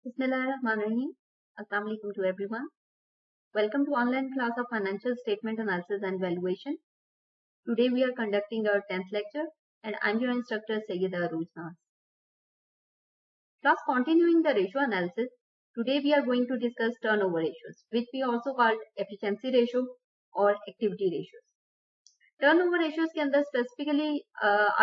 Bismillahirrahmanirrahim. Assalamu alaikum to everyone. Welcome to online class of Financial Statement Analysis and Valuation. Today we are conducting our 10th lecture and I'm your instructor Sayyida Arooj Naz. Class continuing the ratio analysis. Today we are going to discuss turnover ratios, which we also called efficiency ratio or activity ratios. Turnover ratios के अंदर specifically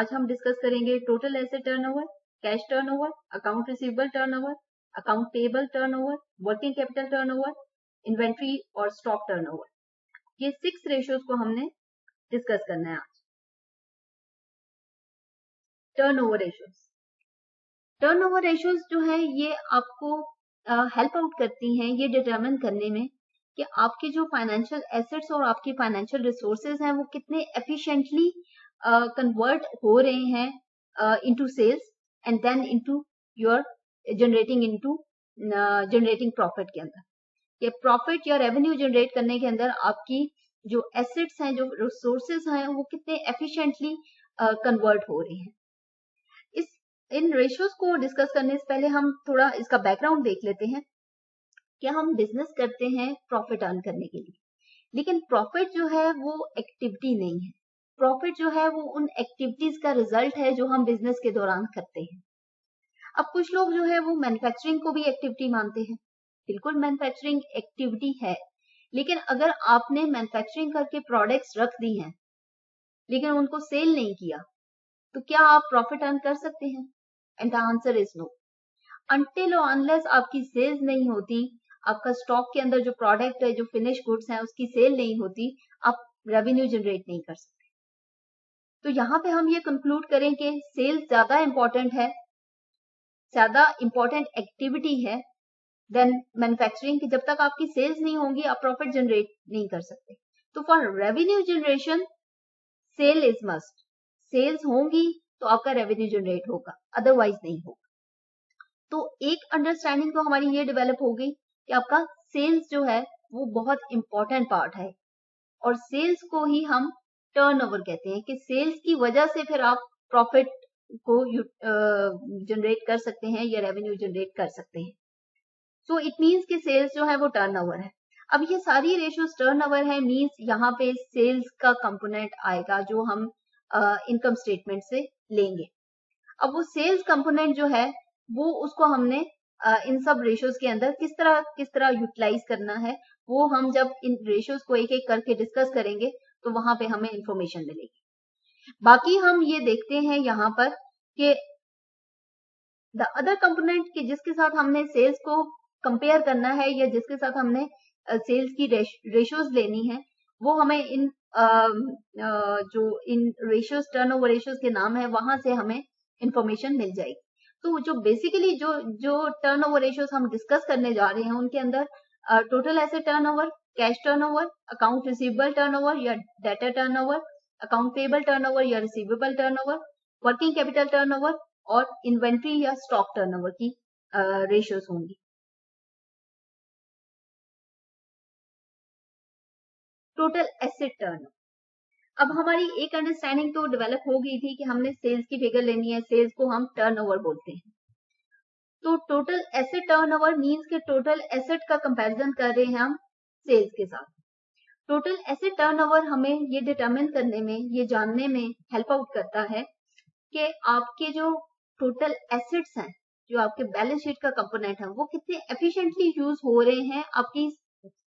आज हम discuss करेंगे total asset turnover, cash turnover, account receivable turnover, account payable turnover, working capital turnover, inventory और stock turnover. ये 6 ratios को हमने discuss करना है आज. टर्नओवर रेशियोज जो है ये आपको हेल्प आउट करती हैं ये डिटरमिन करने में कि आपके जो फाइनेंशियल एसेट्स और आपके फाइनेंशियल रिसोर्सेज हैं वो कितने एफिशिएंटली कन्वर्ट हो रहे हैं into sales and then into your generating profit के अंदर. ये प्रॉफिट या रेवेन्यू जनरेट करने के अंदर आपकी जो एसेट्स हैं, जो रिसोर्सेज हैं, वो कितने एफिशिएंटली कन्वर्ट हो रहे हैं. इन रेशियोज को डिस्कस करने से पहले हम थोड़ा इसका बैकग्राउंड देख लेते हैं. क्या हम बिजनेस करते हैं प्रॉफिट अर्न करने के लिए, लेकिन प्रॉफिट जो है वो एक्टिविटी नहीं है. प्रॉफिट जो है वो उन एक्टिविटीज का रिजल्ट है जो हम बिजनेस के दौरान करते हैं. अब कुछ लोग जो है वो मैन्युफैक्चरिंग को भी एक्टिविटी मानते हैं. बिल्कुल मैन्युफैक्चरिंग एक्टिविटी है, लेकिन अगर आपने मैन्युफैक्चरिंग करके प्रोडक्ट्स रख दी हैं लेकिन उनको सेल नहीं किया तो क्या आप प्रॉफिट अर्न कर सकते हैं? And the answer is no. Until और अनलेस आपकी सेल्स नहीं होती, आपका स्टॉक के अंदर जो प्रोडक्ट है, जो फिनिश गुड्स हैं, उसकी सेल नहीं होती, आप रेवेन्यू जनरेट नहीं कर सकते. तो यहाँ पे हम ये कंक्लूड करें कि सेल्स ज्यादा इंपॉर्टेंट है, ज्यादा इंपॉर्टेंट एक्टिविटी है देन मैन्युफैक्चरिंग. की जब तक आपकी सेल्स नहीं होंगी आप प्रॉफिट जनरेट नहीं कर सकते. तो for revenue generation sale is must. Sales होंगी तो आपका रेवेन्यू जनरेट होगा, अदरवाइज नहीं होगा. तो एक अंडरस्टैंडिंग तो हमारी ये डेवलप हो गई कि आपका सेल्स जो है वो बहुत इंपॉर्टेंट पार्ट है और सेल्स को ही हम टर्नओवर कहते हैं कि सेल्स की वजह से फिर आप प्रॉफिट को जनरेट कर सकते हैं या रेवेन्यू जनरेट कर सकते हैं. सो इट मींस कि सेल्स जो है वो टर्नओवर है. अब ये सारी रेशियोज टर्नओवर है, मींस यहाँ पे सेल्स का कंपोनेंट आएगा जो हम इनकम स्टेटमेंट से लेंगे. अब वो सेल्स कंपोनेंट जो है वो उसको हमने इन सब रेशियोज के अंदर किस तरह यूटिलाइज करना है वो हम जब इन रेशियोज को एक एक करके डिस्कस करेंगे तो वहां पे हमें इंफॉर्मेशन मिलेगी. बाकी हम ये देखते हैं यहाँ पर कि द अदर कंपोनेंट के जिसके साथ हमने सेल्स को कंपेयर करना है या जिसके साथ हमने सेल्स की रेशियोज लेनी है वो हमें इन जो इन रेशियोज टर्नओवर रेशियोज के नाम है वहां से हमें इंफॉर्मेशन मिल जाएगी. तो जो बेसिकली जो टर्नओवर रेशियोज हम डिस्कस करने जा रहे हैं उनके अंदर total asset turnover, cash turnover, account receivable turnover या debtor turnover, account payable turnover या receivable turnover, working capital turnover और इन्वेंट्री या स्टॉक टर्नओवर की रेशियोज होंगी. Total asset turnover. अब हमारी एक अंडरस्टैंडिंग तो डेवलप हो गई थी कि हमने सेल्स की फिगर लेनी है, सेल्स को हम टर्नओवर बोलते हैं. तो टोटल एसेट टर्नओवर मींस के टोटल एसेट का कंपैरिजन कर रहे हैं हम सेल्स के साथ. टोटल एसेट टर्नओवर हमें ये डिटरमिन करने में, ये जानने में हेल्प आउट करता है कि आपके जो टोटल एसेट्स हैं, जो आपके बैलेंस शीट का कंपोनेंट है, वो कितने एफिशिएंटली यूज हो रहे हैं आपकी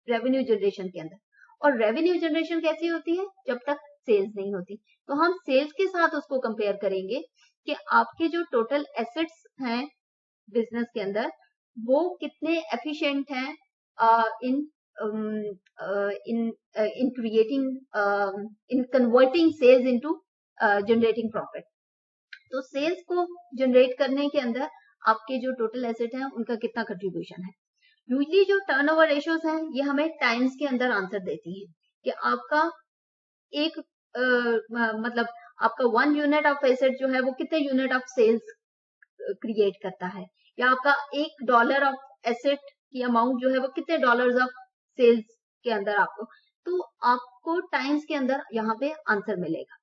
रेवेन्यू जनरेशन के अंदर. और रेवेन्यू जनरेशन कैसी होती है? जब तक सेल्स नहीं होती. तो हम सेल्स के साथ उसको कंपेयर करेंगे कि आपके जो टोटल एसेट्स हैं बिजनेस के अंदर वो कितने एफिशिएंट हैं in creating in converting sales into generating profit. तो सेल्स को जनरेट करने के अंदर आपके जो टोटल एसेट हैं उनका कितना कंट्रीब्यूशन है. यूजली जो टर्नओवर रेशियोज हैं ये हमें टाइम्स के अंदर आंसर देती है कि आपका एक मतलब आपका 1 यूनिट ऑफ एसेट जो है वो कितने यूनिट ऑफ सेल्स क्रिएट करता है, या आपका $1 ऑफ एसेट की अमाउंट जो है वो कितने डॉलर्स ऑफ सेल्स के अंदर तो आपको टाइम्स के अंदर यहाँ पे आंसर मिलेगा.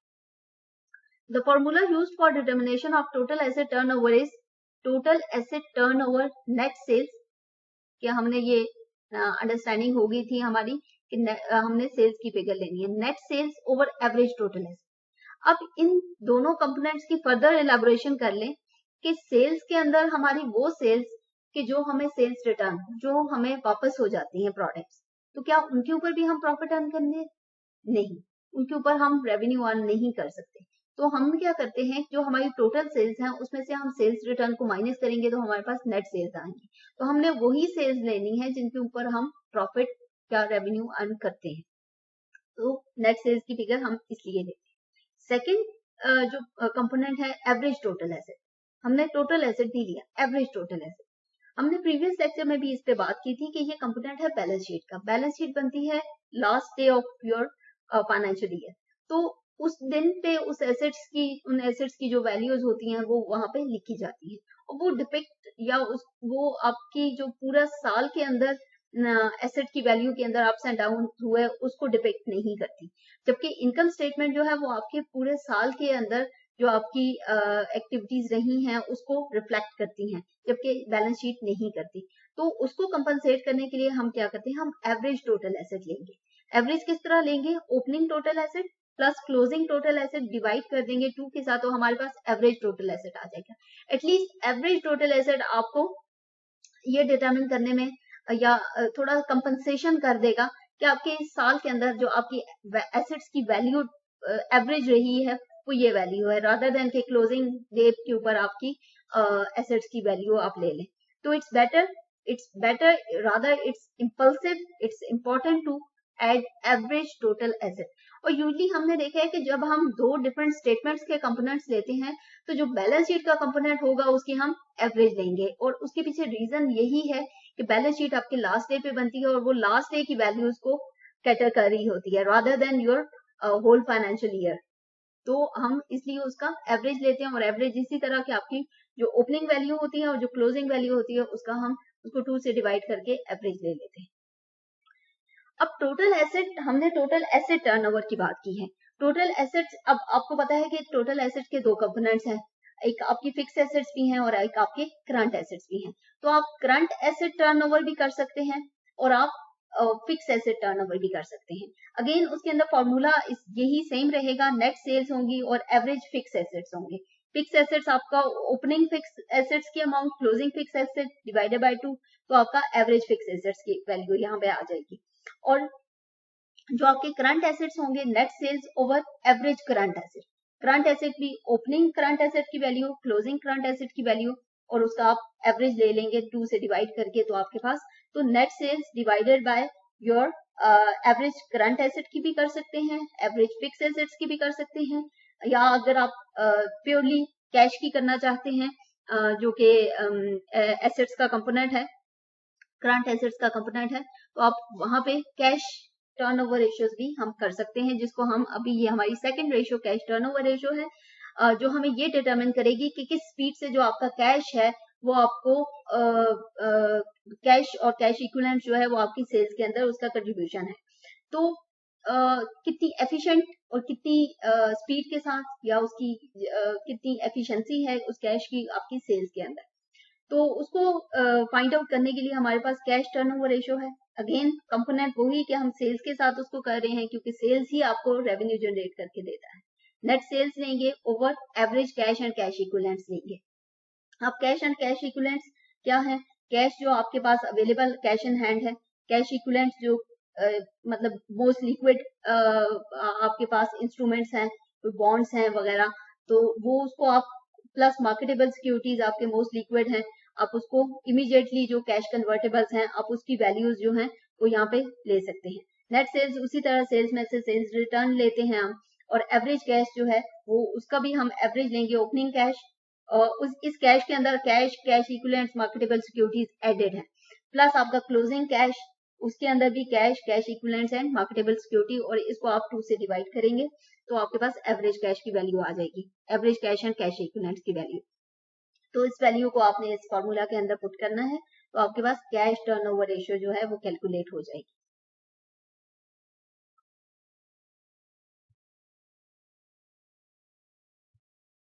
The formula used for determination of total asset turnover is total asset turnover net sales कि हमने ये अंडरस्टैंडिंग हो गई थी हमारी कि हमने सेल्स की फिगर लेनी है, net sales over average total asset. अब इन दोनों कंपोनेंट्स की फर्दर एलाबोरेशन कर लें कि सेल्स के अंदर हमारी वो सेल्स कि जो हमें सेल्स रिटर्न जो हमें वापस हो जाती हैं प्रोडक्ट्स, तो क्या उनके ऊपर भी हम प्रॉफिट अर्न करेंगे? नहीं, उनके ऊपर हम रेवेन्यू अर्न नहीं कर सकते। तो हम क्या करते हैं, जो हमारी टोटल सेल्स हैं उसमें से हम सेल्स रिटर्न को माइनस करेंगे तो हमारे पास नेट सेल्स आएंगी। तो हमने वही सेल्स लेनी है जिनके ऊपर हम प्रॉफिट या रेवेन्यू अर्न करते हैं। तो नेट सेल्स की फिगर हम इसलिए लेते हैं। सेकेंड जो कंपोनेंट है एवरेज टोटल एसेट, हमने टोटल एसेट नहीं लिया, एवरेज टोटल एसेट। हमने प्रीवियस लेक्चर में भी इस पे बात की थी कि ये कंपोनेंट है बैलेंस शीट का। बैलेंस शीट बनती है last day of your financial year. तो उस दिन पे उस एसेट्स की उन एसेट्स की जो वैल्यूज होती हैं वो वहां पे लिखी जाती है और वो डिपिक्ट या वो आपकी जो पूरा साल के अंदर एसेट की वैल्यू के अंदर अप्स एंड डाउन हुए उसको डिपिक्ट नहीं करती। जबकि इनकम स्टेटमेंट जो है वो आपके पूरे साल के अंदर जो आपकी एक्टिविटीज रही हैं उसको रिफ्लेक्ट करती हैं, जबकि बैलेंस शीट नहीं करती। तो उसको कंपनसेट करने के लिए हम क्या करते हैं, हम एवरेज टोटल एसेट लेंगे। एवरेज किस तरह लेंगे, opening total asset plus closing total asset divide कर देंगे 2 के साथ, तो हमारे पास एवरेज टोटल एसेट आ जाएगा। एटलीस्ट एवरेज टोटल एसेट आपको ये डिटरमिन करने में या थोड़ा कंपनसेशन कर देगा कि आपके इस साल के अंदर जो आपकी एसेट्स की वैल्यू एवरेज रही है वो ये वैल्यू है, रादर देन के क्लोजिंग डेट के ऊपर आपकी एसेट्स की वैल्यू आप ले लें। तो it's better rather it's impulsive, it's important to add average total asset. और यूजली हमने देखा है कि जब हम दो डिफरेंट स्टेटमेंट्स के कंपोनेंट्स लेते हैं तो जो बैलेंस शीट का कंपोनेंट होगा उसकी हम एवरेज लेंगे, और उसके पीछे रीजन यही है कि बैलेंस शीट आपके लास्ट डे पे बनती है और वो लास्ट डे की वैल्यूज को कैटर कर रही होती है rather than your whole financial year. तो हम इसलिए उसका एवरेज लेते हैं, और एवरेज इसी तरह की आपकी जो ओपनिंग वैल्यू होती है और जो क्लोजिंग वैल्यू होती है उसका हम उसको 2 से डिवाइड करके एवरेज ले लेते हैं। अब टोटल एसेट, हमने टोटल एसेट टर्नओवर की बात की है। टोटल एसेट्स, अब आपको पता है कि टोटल एसेट्स के दो कंपोनेंट्स हैं, एक आपकी फिक्स एसेट्स भी हैं और एक आपके करंट एसेट्स भी हैं। तो आप करंट एसेट टर्नओवर भी कर सकते हैं और आप फिक्स एसेट टर्नओवर भी कर सकते हैं। अगेन उसके अंदर फॉर्मूला यही सेम रहेगा, नेट सेल्स होंगी और एवरेज फिक्स एसेट्स होंगे। फिक्स एसेट्स आपका ओपनिंग फिक्स एसेट्स की amount closing fix asset divided by 2, तो आपका एवरेज फिक्स एसेट्स की वैल्यू यहाँ पे आ जाएगी। और जो आपके करंट एसेट्स होंगे, net sales over average current asset. Current asset भी ओपनिंग करंट एसेट की वैल्यू, क्लोजिंग करंट एसेट की वैल्यू, और उसका आप एवरेज ले लेंगे 2 से डिवाइड करके, तो आपके पास तो net sales divided by your average current asset की भी कर सकते हैं, एवरेज फिक्स एसेट्स की भी कर सकते हैं, या अगर आप प्योरली कैश की करना चाहते हैं जो कि एसेट्स का कंपोनेंट है, करंट एसेट्स का कंपोनेंट है, तो आप वहां पे कैश टर्नओवर रेशियोज भी हम कर सकते हैं, जिसको हम अभी, ये हमारी second ratio cash turnover ratio है जो हमें ये डिटरमिन करेगी कि किस स्पीड से जो आपका कैश है वो आपको कैश और कैश इक्विवेलेंट जो है वो आपकी सेल्स के अंदर उसका कंट्रीब्यूशन है। तो कितनी एफिशिएंट और कितनी स्पीड के साथ या उसकी कितनी एफिशिएंसी है उस कैश की आपकी सेल्स के अंदर, तो उसको फाइंड आउट करने के लिए हमारे पास कैश टर्नओवर रेशियो है। अगेन कंपोनेंट वही कि हम सेल्स के साथ उसको कर रहे हैं क्योंकि सेल्स ही आपको रेवेन्यू जनरेट करके देता है। नेट सेल्स लेंगे over average cash and cash equivalents लेंगे। अब कैश एंड कैश इक्विवेलेंट्स क्या है, कैश जो आपके पास अवेलेबल कैश इन हैंड है, कैश इक्विवेलेंट्स जो मतलब मोस्ट लिक्विड आपके पास इंस्ट्रूमेंट्स हैं, बॉन्ड्स हैं वगैरह, तो वो उसको आप प्लस मार्केटेबल सिक्योरिटीज आपके मोस्ट लिक्विड हैं, आप उसको इमीडिएटली जो कैश कन्वर्टेबल्स हैं आप उसकी वैल्यूज जो हैं वो यहाँ पे ले सकते हैं। नेट सेल्स उसी तरह सेल्स में से सेल्स रिटर्न लेते हैं हम, और एवरेज कैश जो है वो उसका भी हम एवरेज लेंगे, ओपनिंग कैश, और इस कैश के अंदर cash, cash equivalents, marketable securities added है, प्लस आपका क्लोजिंग कैश, उसके अंदर भी cash, cash equivalents and marketable security, और इसको आप 2 से डिवाइड करेंगे तो आपके पास एवरेज कैश की वैल्यू आ जाएगी, average cash and cash equivalents की वैल्यू। तो इस वैल्यू को आपने इस फॉर्मूला के अंदर पुट करना है, तो आपके पास कैश टर्नओवर रेशियो जो है वो कैलकुलेट हो जाएगी।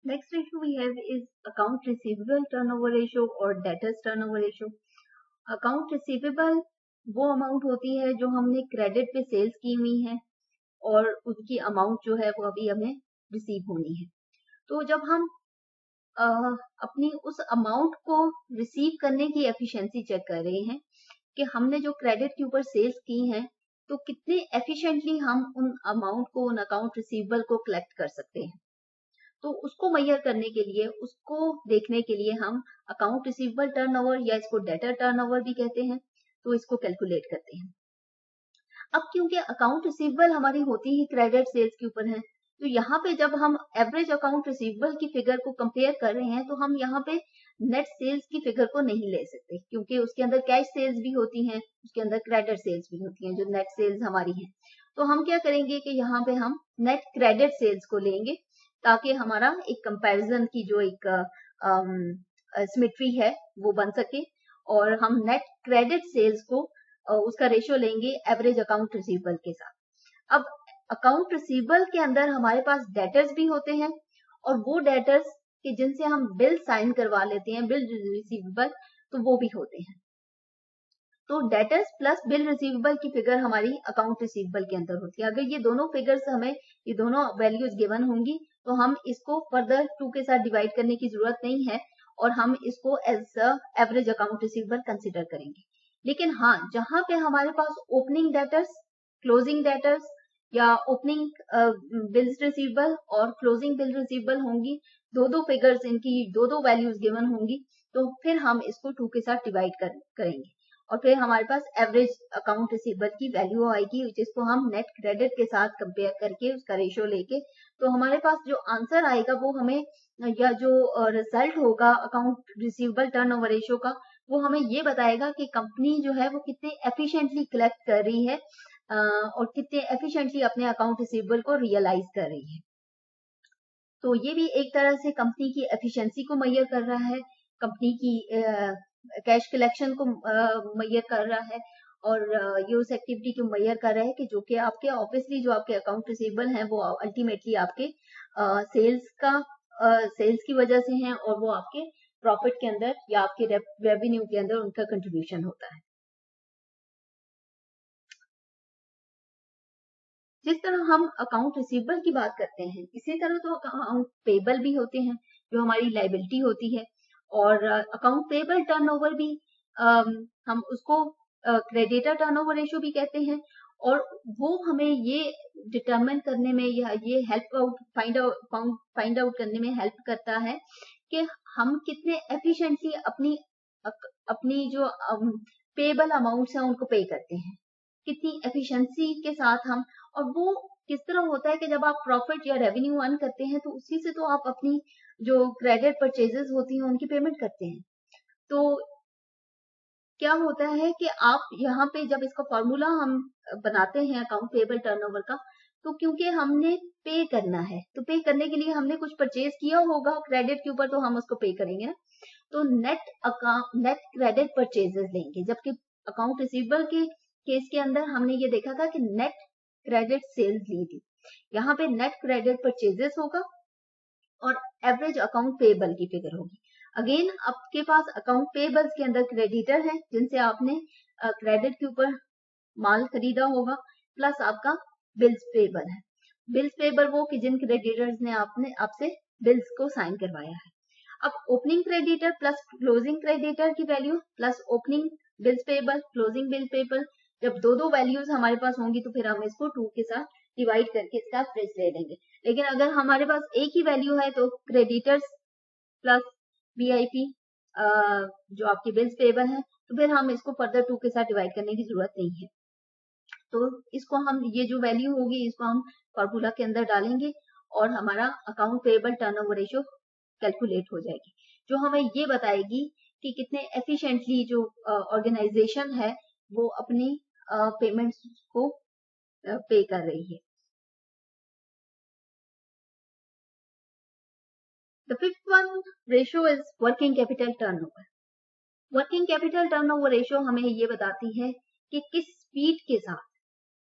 Next ratio we have is account receivable turnover ratio or debtors turnover ratio. Account receivable वो अमाउंट होती है जो हमने क्रेडिट पे सेल्स की हुई है और उसकी अमाउंट जो है वो अभी हमें रिसीव होनी है। तो जब हम अ, अपनी उस अमाउंट को रिसीव करने की एफिशिएंसी चेक कर रहे हैं कि हमने जो क्रेडिट के ऊपर सेल्स की हैं तो कितने एफिशिएंटली हम उन अमाउंट को, उन अकाउंट रिसीवेबल को कलेक्ट कर सकते हैं। तो उसको मेजर करने के लिए, उसको देखने के लिए हम अकाउंट रिसीवेबल टर्नओवर या इसको डेटर टर्नओवर भी कहते हैं, तो इसको कैलकुलेट करते हैं। अब क्योंकि अकाउंट रिसीवेबल हमारी होती ही क्रेडिट सेल्स के ऊपर है, तो यहाँ पे जब हम एवरेज अकाउंट रिसीवेबल की फिगर को कंपेयर कर रहे हैं तो हम यहाँ पे नेट सेल्स की फिगर को नहीं ले सकते, क्योंकि उसके अंदर कैश सेल्स भी होती हैं, उसके अंदर क्रेडिट सेल्स भी होती हैं जो नेट सेल्स हमारी हैं। तो हम क्या करेंगे कि यहाँ पे हम नेट क्रेडिट सेल्स को लेंगे ताकि हमारा एक कंपैरिजन की जो एक सिमेट्री है वो बन सके, और हम नेट क्रेडिट सेल्स को उसका रेशियो लेंगे एवरेज अकाउंट रिसीवेबल के साथ। अब अकाउंट रिसीवेबल के अंदर हमारे पास डेटर्स भी होते हैं, और वो डेटर्स कि जिनसे हम बिल साइन करवा लेते हैं, बिल रिसीवेबल, तो वो भी होते हैं। तो डेटर्स प्लस बिल रिसीवेबल की फिगर हमारी अकाउंट रिसीवेबल के अंदर होती है। अगर ये दोनों फिगर्स हमें, ये दोनों वैल्यूज गिवन होंगी तो हम इसको फर्दर 2 के साथ डिवाइड करने की जरूरत नहीं है और हम इसको as average account receivable consider करेंगे। लेकिन हाँ, जहां पे हमारे पास ओपनिंग डेटर्स, क्लोजिंग डेटर्स या ओपनिंग बिल्स रिसीवेबल और क्लोजिंग बिल रिसीवेबल होंगी, दो फिगर्स, इनकी दो वैल्यूज गिवन होंगी, तो फिर हम इसको 2 के साथ डिवाइड करेंगे और फिर हमारे पास एवरेज अकाउंट रिसीवेबल की वैल्यू आएगी, जिसको हम नेट क्रेडिट के साथ कंपेयर करके उसका रेशियो लेके, तो हमारे पास जो आंसर आएगा वो हमें, या जो रिजल्ट होगा अकाउंट रिसीवेबल टर्नओवर रेशियो का, वो हमें ये बताएगा कि कंपनी जो है वो कितने एफिशिएंटली कलेक्ट कर रही है और कितने एफिशिएंटली अपने अकाउंट रिसीवेबल को रियलाइज कर रही है। तो ये भी एक तरह से कंपनी की एफिशिएंसी को मेजर कर रहा है, कंपनी की कैश कलेक्शन को मेजर कर रहा है, और ये उस एक्टिविटी को मेजर कर रहा है कि जो कि आपके ऑब्वियसली जो आपके अकाउंट रिसीवेबल हैं वो अल्टीमेटली आपके सेल्स की वजह से हैं, और वो आपके प्रॉफिट के अंदर या आपके रेवेन्यू के अंदर उनका कंट्रीब्यूशन होता है। जिस तरह हम अकाउंट रिसीवेबल की बात करते हैं, इसी तरह तो अकाउंट पेबल भी होते हैं जो हमारी लाइबिलिटी होती है, और अकाउंट पेबल टर्नओवर भी हम उसको क्रेडिटर टर्नओवर रेशियो भी कहते हैं, और वो हमें ये डिटरमिन करने में या ये फाइंड आउट करने में हेल्प करता है कि हम कितने एफिशिएंटली अपनी जो पेबल अमाउंट्स हैं उनको पे करते हैं, कितनी एफिशिएंसी के साथ हम, और वो किस तरह होता है कि जब आप प्रॉफिट या रेवेन्यू अर्न करते हैं तो उसी से तो आप अपनी जो क्रेडिट परचेजेस होती हैं उनकी पेमेंट करते हैं। तो क्या होता है कि आप यहाँ पे जब इसका फॉर्मूला हम बनाते हैं अकाउंट पेबल टर्नओवर का, तो क्योंकि हमने पे करना है, तो पे करने के लिए हमने कुछ परचेज किया होगा क्रेडिट के ऊपर, तो हम उसको पे करेंगे ना, तो नेट क्रेडिट परचेजेस लेंगे, जबकि अकाउंट रिसीवेबल के केस के अंदर हमने ये देखा था कि नेट क्रेडिट सेल्स ली थी। यहाँ पे नेट क्रेडिट परचेजेस होगा और एवरेज अकाउंट पेबल की फिगर होगी। अगेन आपके पास अकाउंट पेबल्स के अंदर क्रेडिटर है जिनसे आपने क्रेडिट के ऊपर माल खरीदा होगा, प्लस आपका बिल्स पेबल है। बिल्स पेबल वो कि जिन क्रेडिटर्स ने आपसे बिल्स को साइन करवाया है। अब opening creditor plus closing creditor की value plus opening bills payable, closing bill payable, जब दो वैल्यूज हमारे पास होंगी तो फिर हम इसको 2 के साथ डिवाइड करके इसका एवरेज ले लेंगे। लेकिन अगर हमारे पास एक ही वैल्यू है तो क्रेडिटर्स प्लस बीआईपी जो आपकी बिल्स पेबल है, तो फिर हम इसको फर्दर 2 के साथ डिवाइड करने की जरूरत नहीं है। तो इसको हम, ये जो वैल्यू होगी इसको हम फॉर्मूला के अंदर डालेंगे और हमारा account payable turnover ratio calculate हो जाएगी, जो हमें ये बताएगी कि कितने एफिशिएंटली जो ऑर्गेनाइजेशन है वो अपनी पेमेंट्स को पे कर रही है। The fifth one ratio is working capital turnover. Working capital turnover ratio हमें ये बताती है कि किस स्पीड के साथ,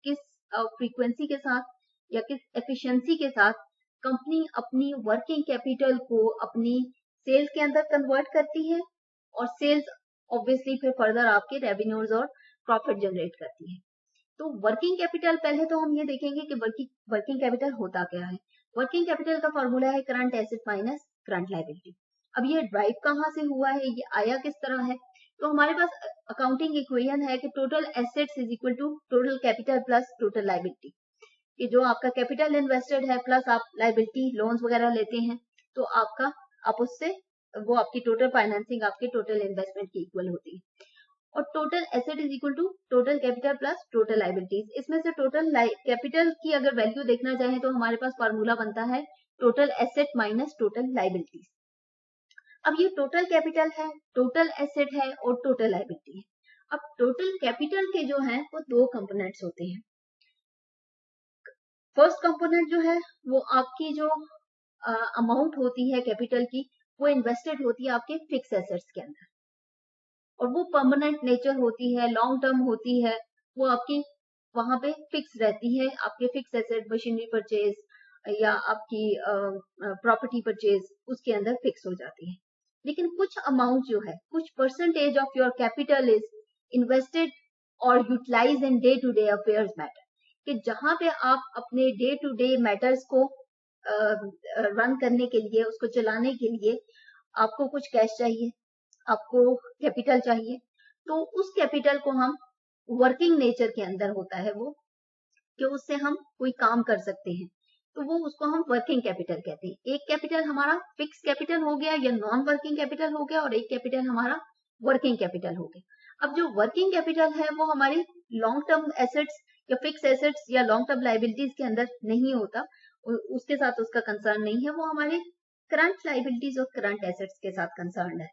किस फ्रीक्वेंसी के साथ या किस एफिशिएंसी के साथ कंपनी अपनी वर्किंग कैपिटल को अपनी सेल्स के अंदर कन्वर्ट करती है और सेल्स ऑब्वियसली फिर फर्दर आपके रेवेन्यूज और प्रॉफिट जनरेट करती है। तो वर्किंग कैपिटल, पहले तो हम ये देखेंगे कि वर्किंग कैपिटल होता क्या है। वर्किंग कैपिटल का फॉर्मूला है current asset minus current liability. अब ये ड्राइव कहाँ से हुआ है, ये आया किस तरह है? तो हमारे पास अकाउंटिंग इक्वेशन है कि total assets is equal to total capital plus total liability, कि जो आपका कैपिटल इन्वेस्टेड है प्लस आप लायबिलिटी लोन्स वगैरह लेते हैं, तो आप उससे वो आपकी टोटल फाइनेंसिंग आपके टोटल इन्वेस्टमेंट की इक्वल होती है। और total asset is equal to total capital plus total liabilities. इसमें से टोटल कैपिटल की अगर वैल्यू देखना चाहें तो हमारे पास फॉर्मूला बनता है total asset minus total liabilities. अब ये टोटल कैपिटल है, टोटल एसेट है और टोटल लायबिलिटी है। अब टोटल कैपिटल के जो है वो दो कंपोनेंट्स होते हैं। फर्स्ट कंपोनेंट जो है वो आपकी जो अमाउंट होती है कैपिटल की, वो इन्वेस्टेड होती है आपके फिक्स एसेट्स के अंदर, और वो परमानेंट नेचर होती है, लॉन्ग टर्म होती है, वो आपकी वहां पे फिक्स रहती है। आपके फिक्स एसेट, मशीनरी परचेज या आपकी प्रॉपर्टी परचेज उसके अंदर फिक्स हो जाती है। लेकिन कुछ अमाउंट जो है, कुछ percentage of your capital is invested और utilise in day to day affairs matter, कि जहां पे आप अपने डे टू डे मैटर्स को रन करने के लिए, उसको चलाने के लिए आपको कुछ कैश चाहिए, आपको कैपिटल चाहिए, तो उस कैपिटल को हम वर्किंग नेचर के अंदर होता है वो, कि उससे हम कोई काम कर सकते हैं, तो वो उसको हम वर्किंग कैपिटल कहते हैं। एक कैपिटल हमारा फिक्स कैपिटल हो गया या नॉन वर्किंग कैपिटल हो गया, और एक कैपिटल हमारा वर्किंग कैपिटल हो गया। अब जो वर्किंग कैपिटल है वो हमारी लॉन्ग टर्म एसेट्स या फिक्स एसेट्स या लॉन्ग टर्म लायबिलिटीज के अंदर नहीं होता, उसके साथ उसका कंसर्न नहीं है, वो हमारे करंट लायबिलिटीज और करंट एसेट्स के साथ कंसर्न है।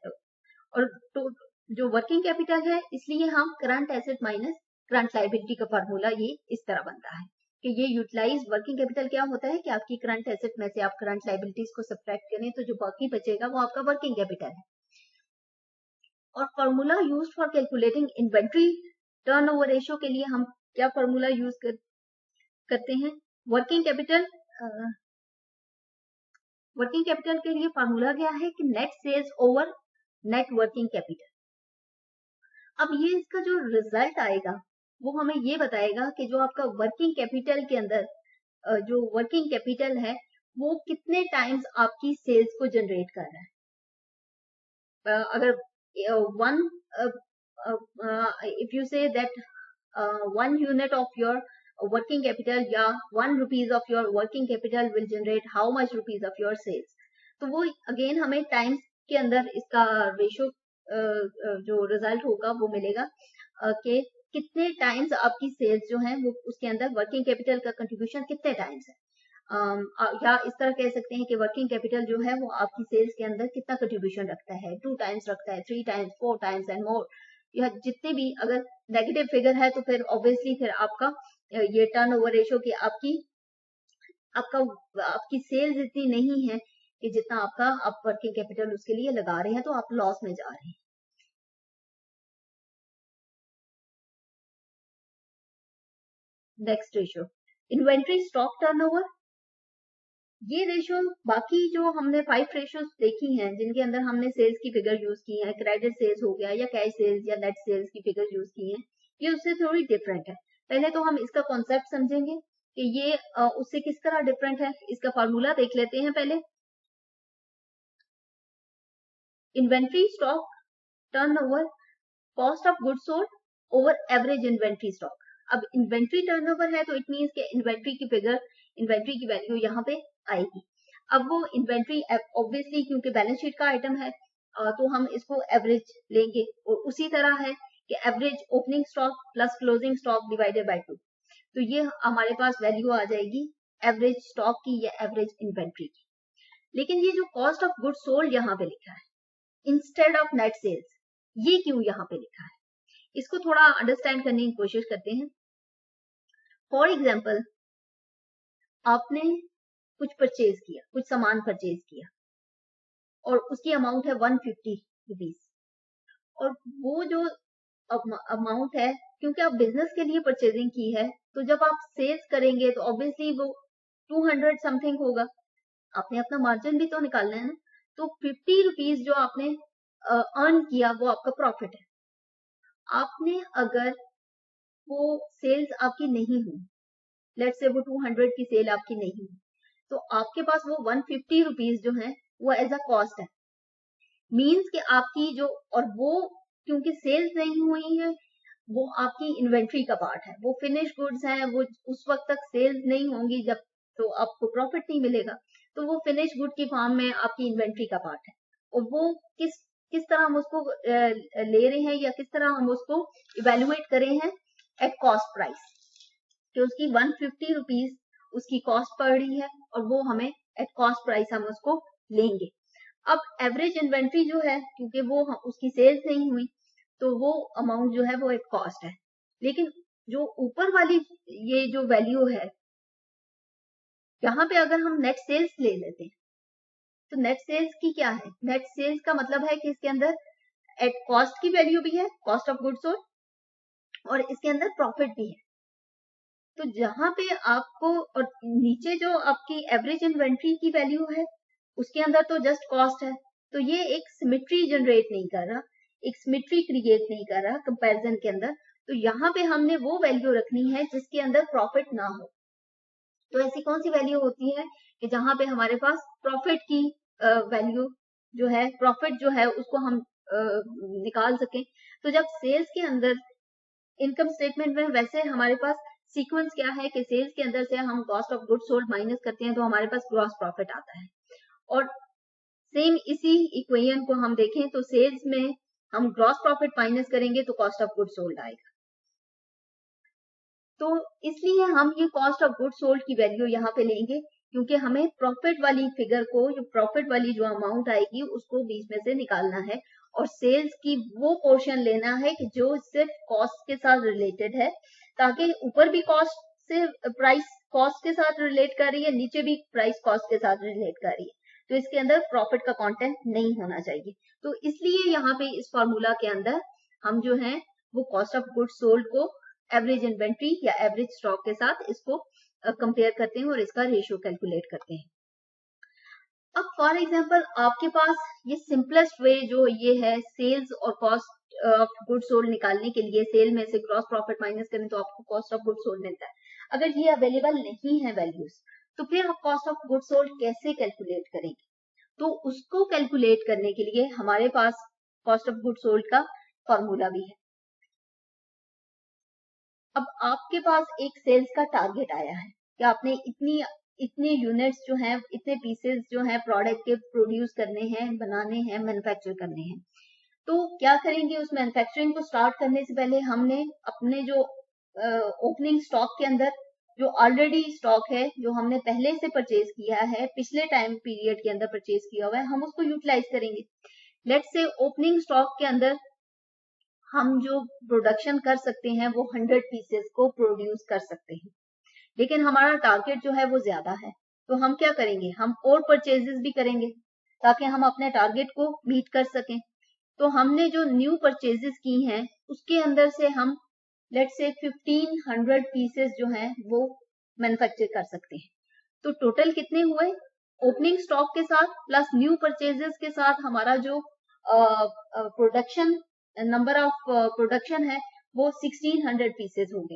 और तो जो वर्किंग कैपिटल है, इसलिए हम current asset minus current liability का फॉर्मूला ये इस तरह बनता है कि ये यूटिलाइज वर्किंग कैपिटल क्या होता है कि आपकी करंट एसेट में से आप करंट लायबिलिटीज को सब्ट्रैक्ट करें तो जो बाकी बचेगा वो आपका वर्किंग कैपिटल है। और formula used for calculating inventory turnover ratio के लिए हम क्या फॉर्मूला यूज करते हैं? वर्किंग कैपिटल के लिए फॉर्मूला क्या है कि net sales over net working capital. अब ये इसका जो रिजल्ट आएगा वो हमें ये बताएगा कि जो आपका वर्किंग कैपिटल के अंदर जो वर्किंग कैपिटल है वो कितने टाइम्स आपकी सेल्स को जनरेट कर रहा है। अगर one if you say that 1 unit of your working capital या 1 rupees of your working capital will generate how much rupees of your sales, तो वो अगेन हमें टाइम्स के अंदर इसका रेशो जो रिजल्ट होगा वो मिलेगा कि कितने टाइम्स आपकी सेल्स जो है वो उसके अंदर वर्किंग कैपिटल का कंट्रीब्यूशन कितने टाइम्स है। या इस तरह कह सकते हैं कि वर्किंग कैपिटल जो है वो आपकी सेल्स के अंदर कितना कंट्रीब्यूशन रखता है, 2 टाइम्स रखता है, 3 टाइम्स, 4 टाइम्स एंड मोर, या जितने भी। अगर नेगेटिव फिगर है तो फिर ऑब्वियसली फिर आपका ये टर्नओवर रेशो की आपकी सेल्स इतनी नहीं है कि जितना आप वर्किंग कैपिटल उसके लिए लगा रहे हैं, तो आप लॉस में जा रहे हैं। Next ratio inventory stock turnover. ये रेशियो बाकी जो हमने 5 रेशियोज देखी हैं जिनके अंदर हमने सेल्स की फिगर यूज की है, क्रेडिट सेल्स हो गया या कैश सेल्स या नेट सेल्स की फिगर यूज की है, ये उससे थोड़ी डिफरेंट है। पहले तो हम इसका कॉन्सेप्ट समझेंगे कि ये उससे किस तरह डिफरेंट है। इसका फॉर्मूला देख लेते हैं पहले। Inventory stock turnover cost of goods sold over average inventory stock. अब इन्वेंट्री टर्नओवर है तो इट मींस कि इन्वेंट्री की फिगर, इन्वेंट्री की वैल्यू यहाँ पे आएगी। अब वो इन्वेंट्री ऑब्वियसली क्योंकि बैलेंस शीट का आइटम है तो हम इसको एवरेज लेंगे, और उसी तरह है कि average opening stock plus closing stock divided by 2, तो ये हमारे पास वैल्यू आ जाएगी एवरेज स्टॉक की या एवरेज इन्वेंट्री की। लेकिन ये जो कॉस्ट ऑफ गुड्स सोल्ड यहाँ पे लिखा है इंस्टेड ऑफ नेट सेल्स, ये क्यों यहाँ पे लिखा है, इसको थोड़ा अंडरस्टैंड करने की कोशिश करते हैं। फॉर एग्जाम्पल, आपने कुछ परचेज किया, कुछ सामान परचेज किया और उसकी अमाउंट है 150 रुपीज, और वो जो अमाउंट है, क्योंकि आप बिजनेस के लिए परचेजिंग की है, तो जब आप सेल्स करेंगे तो ऑब्वियसली वो 200 समथिंग होगा, आपने अपना मार्जिन भी तो निकालना है ना। तो 50 रुपीज जो आपने अर्न किया वो आपका प्रॉफिट है। आपने अगर वो सेल्स आपकी नहीं हुई, लेट्स से वो 200 की सेल आपकी नहीं हुई, तो आपके पास वो 150 रुपीज जो है वो एज अ कॉस्ट है। मीन्स कि आपकी जो, और वो क्योंकि सेल्स नहीं हुई है, वो आपकी इन्वेंट्री का पार्ट है, वो फिनिश गुड्स हैं, वो उस वक्त तक सेल्स नहीं होंगी जब, तो आपको प्रॉफिट नहीं मिलेगा। तो वो फिनिश गुड की फॉर्म में आपकी इन्वेंट्री का पार्ट है, और वो किस किस तरह हम उसको ले रहे हैं, या किस तरह हम उसको इवेल्युएट करे हैं एट कॉस्ट प्राइस, कि उसकी 150 रुपीज उसकी कॉस्ट पड़ रही है, और वो हमें एट कॉस्ट प्राइस हम उसको लेंगे। अब एवरेज इन्वेंट्री जो है, क्योंकि वो उसकी सेल्स नहीं हुई, तो वो अमाउंट जो है वो एक कॉस्ट है। लेकिन जो ऊपर वाली ये जो वैल्यू है, यहाँ पे अगर हम नेट सेल्स ले लेते हैं, तो नेट सेल्स की क्या है, नेट सेल्स का मतलब है कि इसके अंदर एट कॉस्ट की वैल्यू भी है, कॉस्ट ऑफ गुड्स सोल्ड, और इसके अंदर प्रॉफिट भी है। तो जहां पे आपको, और नीचे जो आपकी एवरेज इन्वेंट्री की वैल्यू है, उसके अंदर तो जस्ट कॉस्ट है, तो ये एक सिमेट्री जनरेट नहीं कर रहा, एक सिमेट्री क्रिएट नहीं कर रहा कंपैरिजन के अंदर। तो यहाँ पे हमने वो वैल्यू रखनी है जिसके अंदर प्रॉफिट ना हो। तो ऐसी कौन सी वैल्यू होती है कि जहां पे हमारे पास प्रॉफिट की वैल्यू जो है, प्रॉफिट जो है उसको हम निकाल सकें। तो जब सेल्स के अंदर, इनकम स्टेटमेंट में वैसे हमारे पास सीक्वेंस क्या है कि सेल्स के अंदर से हम cost of goods sold minus करते हैं, तो हमारे पास ग्रॉस प्रॉफिट आता है। और सेम इसी इक्वेशन को हम देखें तो सेल्स में हम ग्रॉस प्रॉफिट माइनस करेंगे तो कॉस्ट ऑफ गुड्स सोल्ड आएगा। तो इसलिए हम ये कॉस्ट ऑफ गुड्स सोल्ड की वैल्यू यहाँ पे लेंगे, क्योंकि हमें प्रॉफिट वाली फिगर को, जो प्रॉफिट वाली जो अमाउंट आएगी उसको बीच में से निकालना है, और सेल्स की वो पोर्शन लेना है कि जो सिर्फ कॉस्ट के साथ रिलेटेड है, ताकि ऊपर भी कॉस्ट से प्राइस कॉस्ट के साथ रिलेट कर रही है, नीचे भी प्राइस कॉस्ट के साथ रिलेट कर रही है, तो इसके अंदर प्रॉफिट का कंटेंट नहीं होना चाहिए। तो इसलिए यहाँ पे इस फॉर्मूला के अंदर हम जो है वो कॉस्ट ऑफ गुड्स सोल्ड को एवरेज इन्वेंट्री या एवरेज स्टॉक के साथ इसको कंपेयर करते हैं और इसका रेशियो कैलकुलेट करते हैं। अब फॉर एग्जांपल आपके पास ये सिंपलेस्ट वे जो ये है सेल्स और कॉस्ट ऑफ गुड्स सोल्ड निकालने के लिए, सेल में से ग्रॉस प्रॉफिट माइनस करें तो आपको कॉस्ट ऑफ गुड्स सोल्ड मिलता है। अगर ये अवेलेबल नहीं है वैल्यूज, तो फिर आप कॉस्ट ऑफ गुड्स सोल्ड कैसे कैलकुलेट करेंगे? तो उसको कैलकुलेट करने के लिए हमारे पास कॉस्ट ऑफ गुड्स सोल्ड का फॉर्मूला भी है। अब आपके पास एक सेल्स का टारगेट आया है कि आपने इतने यूनिट्स जो हैं, इतने पीसेस जो हैं प्रोडक्ट के प्रोड्यूस करने हैं, बनाने हैं, मैन्युफैक्चर करने हैं। तो क्या करेंगे, उस मैन्युफैक्चरिंग को स्टार्ट करने से पहले हमने अपने जो ओपनिंग स्टॉक के अंदर जो ऑलरेडी स्टॉक है, जो हमने पहले से परचेज किया है, पिछले टाइम पीरियड के अंदर परचेज किया हुआ है, हम उसको यूटिलाइज करेंगे। लेट्स से ओपनिंग स्टॉक के अंदर हम जो प्रोडक्शन कर सकते हैं वो 100 पीसेस को प्रोड्यूस कर सकते हैं, लेकिन हमारा टारगेट जो है वो ज्यादा है। तो हम क्या करेंगे, हम और परचेजेस भी करेंगे ताकि हम अपने टारगेट को मीट कर सकें। तो हमने जो न्यू परचेजेस की हैं उसके अंदर से हम लेट्स से 1500 पीसेस जो हैं वो मैन्युफैक्चर कर सकते हैं। तो टोटल कितने हुए, ओपनिंग स्टॉक के साथ प्लस न्यू परचेजेस के साथ हमारा जो प्रोडक्शन नंबर ऑफ प्रोडक्शन है वो 1600 पीसेस होंगे।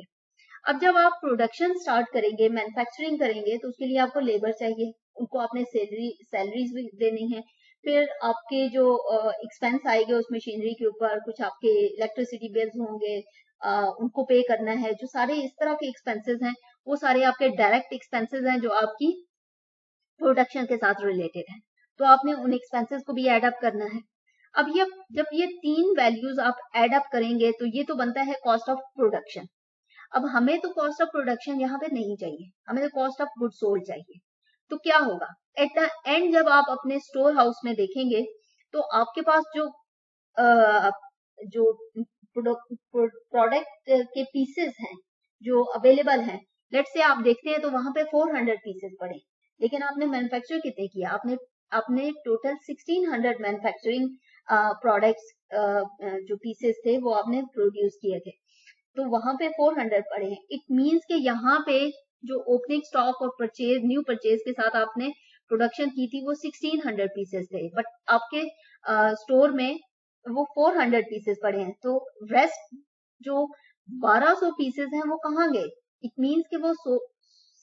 अब जब आप प्रोडक्शन स्टार्ट करेंगे, मैन्युफैक्चरिंग करेंगे, तो उसके लिए आपको लेबर चाहिए, उनको आपने सैलरीज भी देनी है, फिर आपके जो एक्सपेंस आएंगे उस मशीनरी के ऊपर, कुछ आपके इलेक्ट्रिसिटी बिल्स होंगे, उनको पे करना है। जो सारे इस तरह के एक्सपेंसेस हैं वो सारे आपके डायरेक्ट एक्सपेंसेस हैं जो आपकी प्रोडक्शन के साथ रिलेटेड है, तो आपने उन एक्सपेंसेस को भी एड अप करना है। अब ये जब ये तीन वैल्यूज आप एड अप करेंगे तो ये तो बनता है कॉस्ट ऑफ प्रोडक्शन। अब हमें तो कॉस्ट ऑफ प्रोडक्शन यहाँ पे नहीं चाहिए, हमें तो कॉस्ट ऑफ गुड सोल्ड चाहिए। तो क्या होगा एट द एंड, जब आप अपने स्टोर हाउस में देखेंगे तो आपके पास जो प्रोडक्ट के पीसेस हैं जो अवेलेबल हैं, लेट्स से आप देखते हैं तो वहां पे 400 पीसेस पड़े, लेकिन आपने मैन्युफैक्चर कितने किया, आपने टोटल 1600 मैन्युफैक्चरिंग प्रोडक्ट्स जो पीसेस थे वो आपने प्रोड्यूस किए थे, तो वहां पे 400 पड़े हैं। इट मींस कि यहाँ पे जो ओपनिंग स्टॉक और परचेज, न्यू परचेज के साथ आपने प्रोडक्शन की थी वो 1600 पीसेस थे, बट आपके स्टोर में वो 400 पीसेस पड़े हैं, तो रेस्ट जो 1200 पीसेस हैं वो कहाँ गए? इट मीन्स कि वो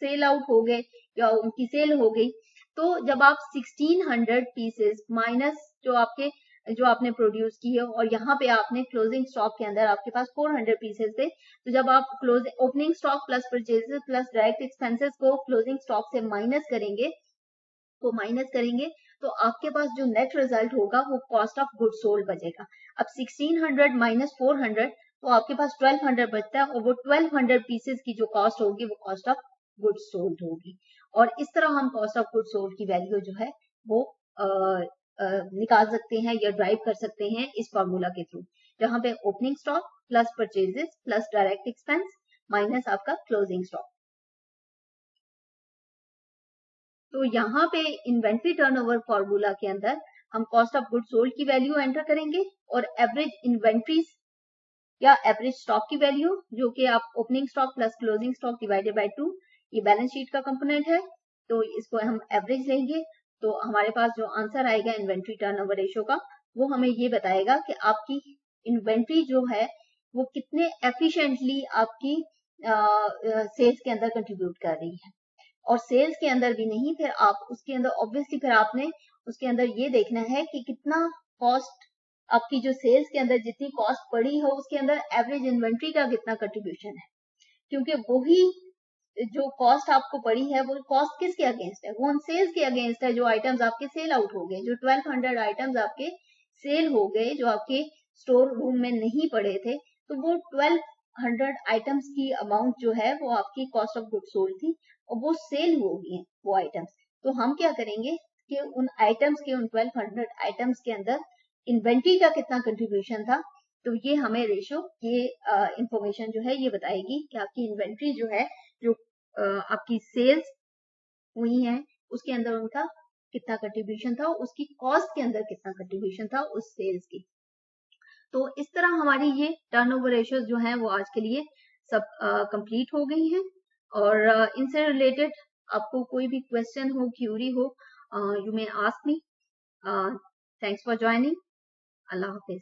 सेल आउट हो गए या उनकी सेल हो गई। तो जब आप 1600 पीसेस माइनस जो आपने प्रोड्यूस किए और यहाँ पे आपने क्लोजिंग स्टॉक के अंदर आपके पास 400 पीसेस थे, तो जब आप opening stock plus purchases plus direct expenses को क्लोजिंग स्टॉक से माइनस करेंगे तो आपके पास जो नेट रिजल्ट होगा वो कॉस्ट ऑफ गुड सोल्ड बचेगा। अब 1600 माइनस 400 तो आपके पास 1200 बचता है, और वो 1200 पीसेस की जो कॉस्ट होगी वो कॉस्ट ऑफ गुड सोल्ड होगी। और इस तरह हम कॉस्ट ऑफ गुड सोल्ड की वैल्यू जो है वो निकाल सकते हैं या ड्राइव कर सकते हैं इस फॉर्मूला के थ्रू, जहां पे opening stock plus purchases plus direct expense minus आपका क्लोजिंग स्टॉक। तो यहाँ पे इन्वेंट्री टर्नओवर फॉर्मूला के अंदर हम कॉस्ट ऑफ गुड सोल्ड की वैल्यू एंटर करेंगे और एवरेज इन्वेंट्रीज या एवरेज स्टॉक की वैल्यू, जो कि आप opening stock plus closing stock divided by 2, ये बैलेंस शीट का कंपोनेंट है, तो इसको हम एवरेज लेंगे। तो हमारे पास जो आंसर आएगा इन्वेंट्री टर्नओवर रेशियो का, वो हमें ये बताएगा कि आपकी इन्वेंट्री जो है वो कितने एफिशिएंटली आपकी सेल्स के अंदर कंट्रीब्यूट कर रही है। और सेल्स के अंदर भी नहीं, फिर आप उसके अंदर ऑब्वियसली फिर आपने उसके अंदर ये देखना है कि कितना कॉस्ट आपकी जो सेल्स के अंदर जितनी कॉस्ट पड़ी हो उसके अंदर एवरेज इन्वेंट्री का कितना कंट्रीब्यूशन है, क्योंकि वही जो कॉस्ट आपको पड़ी है वो कॉस्ट किसके अगेंस्ट है? वो उन सेल्स के अगेंस्ट है जो आइटम्स आपके सेल आउट हो गए, जो 1200 आइटम्स आपके सेल हो गए जो आपके स्टोर रूम में नहीं पड़े थे, तो वो 1200 आइटम्स की अमाउंट जो है वो आपकी कॉस्ट ऑफ गुड सोल्ड थी और वो सेल हो गई है वो आइटम्स। तो हम क्या करेंगे कि उन आइटम्स के उन 1200 आइटम्स के अंदर इन्वेंट्री का कितना कंट्रीब्यूशन था, तो ये हमें रेशो ये इंफॉर्मेशन जो है ये बताएगी कि आपकी इन्वेंट्री जो है जो आपकी सेल्स हुई है उसके अंदर उनका कितना कंट्रीब्यूशन था, उसकी कॉस्ट के अंदर कितना कंट्रीब्यूशन था उस सेल्स की। तो इस तरह हमारी ये टर्नओवर रेशियोज जो हैं वो आज के लिए सब कंप्लीट हो गई हैं। और इनसे रिलेटेड आपको कोई भी क्वेश्चन हो, क्यूरी हो, you may ask me. Thanks for joining. Allah Hafiz.